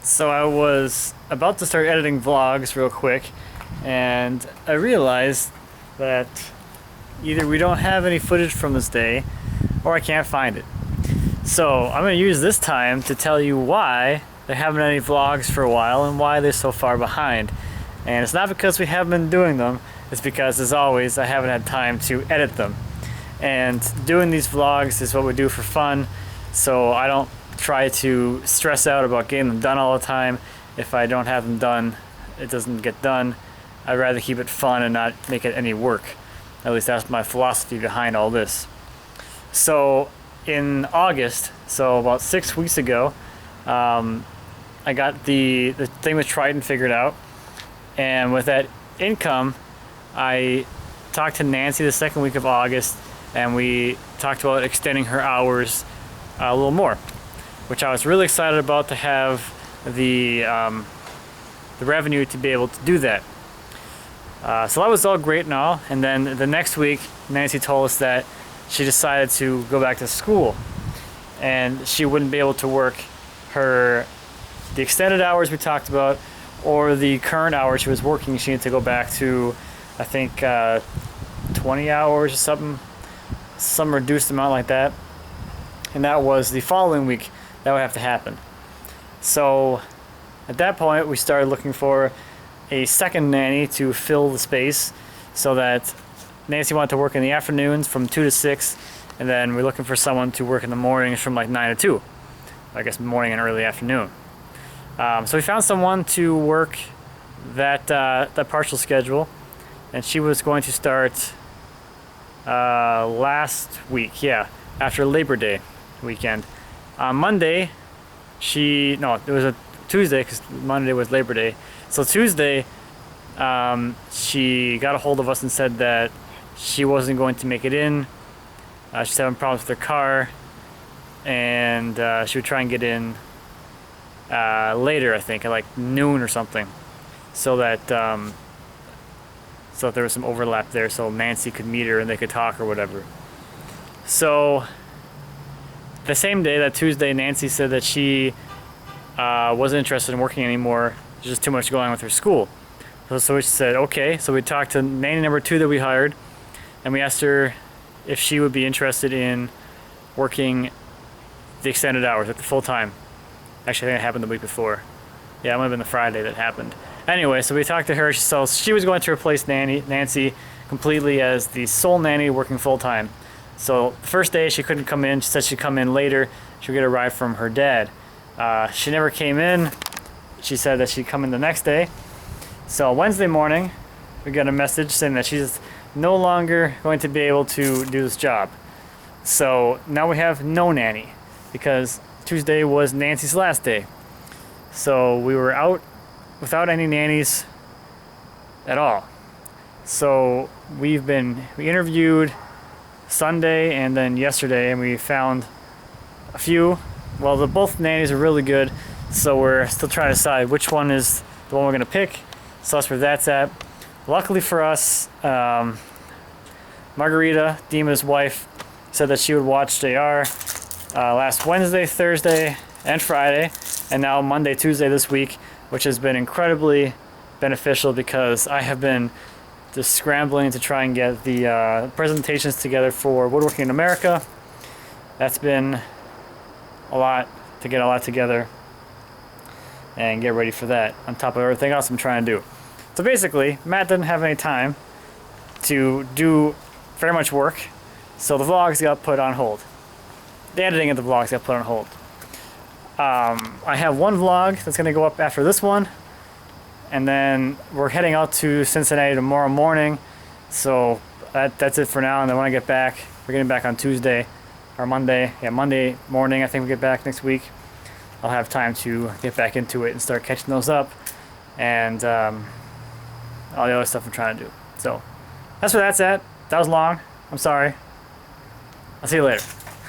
So I was about to start editing vlogs real quick, and I realized that either we don't have any footage from this day or I can't find it. So I'm going to use this time to tell you why there haven't been any vlogs for a while and why they're so far behind. And it's not because we haven't been doing them, it's because, as always, I haven't had time to edit them. And doing these vlogs is what we do for fun, so I don't try to stress out about getting them done all the time. If I don't have them done, it doesn't get done. I'd rather keep it fun and not make it any work. At least that's my philosophy behind all this. So in August, so about 6 weeks ago, I got the thing with Triton figured out, and with that income, I talked to Nancy the second week of August, and we talked about extending her hours a little more, which I was really excited about, to have the revenue to be able to do that. So that was all great and all, and then the next week Nancy told us that she decided to go back to school and she wouldn't be able to work the extended hours we talked about or the current hours she was working. She needed to go back to, I think, 20 hours or something, some reduced amount like that, and that was the following week that would have to happen. So at that point we started looking for a second nanny to fill the space, so that Nancy wanted to work in the afternoons from 2 to 6, and then we're looking for someone to work in the mornings from like 9 to 2. I guess morning and early afternoon. So we found someone to work that partial schedule, and she was going to start last week, after Labor Day weekend. On Monday, it was a Tuesday because Monday was Labor Day. So Tuesday, she got a hold of us and said that she wasn't going to make it in. She's having problems with her car, and she would try and get in later, I think, at like noon or something, so that there was some overlap there, so Nancy could meet her and they could talk or whatever. So the same day, that Tuesday, Nancy said that she wasn't interested in working anymore. There's just too much going on with her school. So we said, okay. So we talked to nanny number 2 that we hired, and we asked her if she would be interested in working the extended hours at the full time. Actually, I think it happened the week before. Yeah, it might have been the Friday that happened. Anyway, so we talked to her. So she was going to replace Nancy completely as the sole nanny working full time. So the first day she couldn't come in. She said she'd come in later. She would get a ride from her dad. She never came in. She said that she'd come in the next day. So Wednesday morning, we got a message saying that she's no longer going to be able to do this job. So now we have no nanny, because Tuesday was Nancy's last day. So we were out without any nannies at all. So we interviewed Sunday and then yesterday, and we found a few. Well, both nannies are really good, so we're still trying to decide which one is the one we're gonna pick. So that's where that's at. Luckily for us, Margarita, Dima's wife, said that she would watch JR last Wednesday, Thursday, and Friday, and now Monday, Tuesday this week, which has been incredibly beneficial because I have been just scrambling to try and get the presentations together for Woodworking in America. That's been a lot to get together and get ready for that, on top of everything else I'm trying to do. So basically, Matt didn't have any time to do very much work, so the vlogs got put on hold. The editing of the vlogs got put on hold. I have one vlog that's going to go up after this one, and then we're heading out to Cincinnati tomorrow morning, so that's it for now. And then when I get back, we're getting back on Tuesday or Monday. Yeah, Monday morning I think we get back next week. I'll have time to get back into it and start catching those up, and all the other stuff I'm trying to do. So that's where that's at. That was long. I'm sorry. I'll see you later.